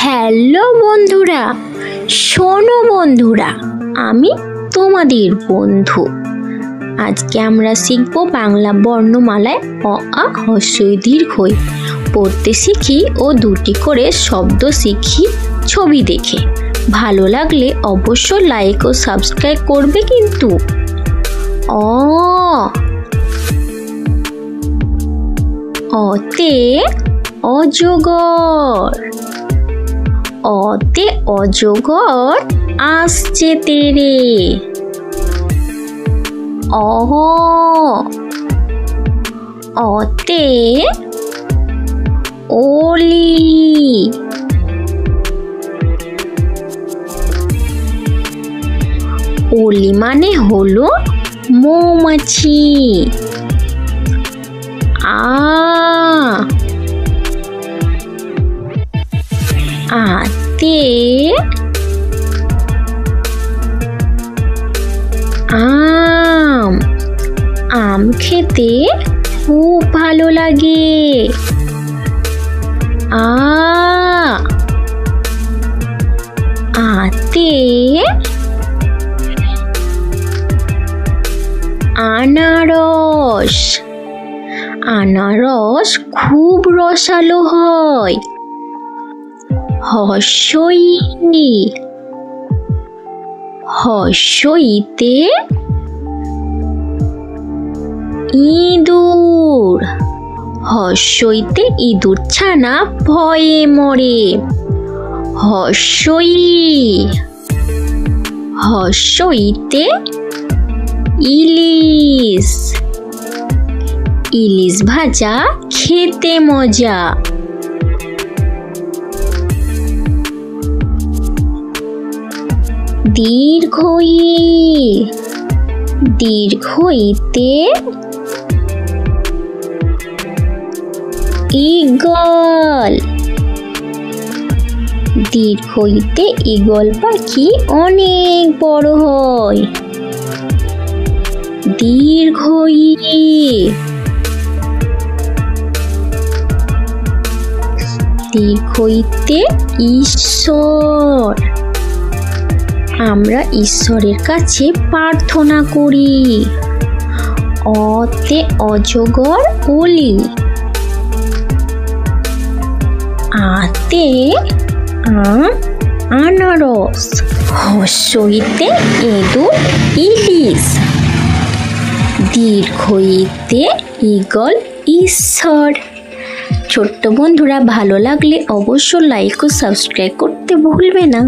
Hello বন্ধুরা, শোনো বন্ধুরা, আমি তোমাদের বন্ধু। আজকে আমরা শিখব বাংলা বর্ণমালায় অ আ হ্রস্বই দীর্ঘই পড়তে শিখি ও দুটি করে শব্দ শিখি ছবি দেখে। ভালো লাগলে অবশ্যই লাইক ও সাবস্ক্রাইব করবে কিন্তু। অতে অজগর, অতে অজগর আসছে তেরে। অতে ওলি, ওলি মানে হলো মৌমাছি। আতে আম, আম খেতে খুব ভালো লাগে। আতে আনারস, আনারস খুব রসালো হয়। হ্রস্বই, হ্রস্বইতে ইঁদুর, হ্রস্বইতে ইঁদুর ছানা ভয়ে মরে। হ্রস্বই, হ্রস্বইতে ইলিশ, ইলিশ ভাজা খেতে মজা। দীর্ঘই, দীর্ঘইতে ঈগল, দীর্ঘইতে ঈগল পাখি অনেক বড় হয়। দীর্ঘই, দীর্ঘইতে ঈশ্বর, আমরা ঈশ্বরের কাছে প্রার্থনা করি। অতে অজগর ওলি, আতে আম আনারস, হ্রস্বইতে ইঁদুর ইলিশ, দীর্ঘইতে ঈগল ঈশ্বর। ছোট্ট বন্ধুরা, ভালো লাগলে অবশ্যই লাইক ও সাবস্ক্রাইব করতে ভুলবে না।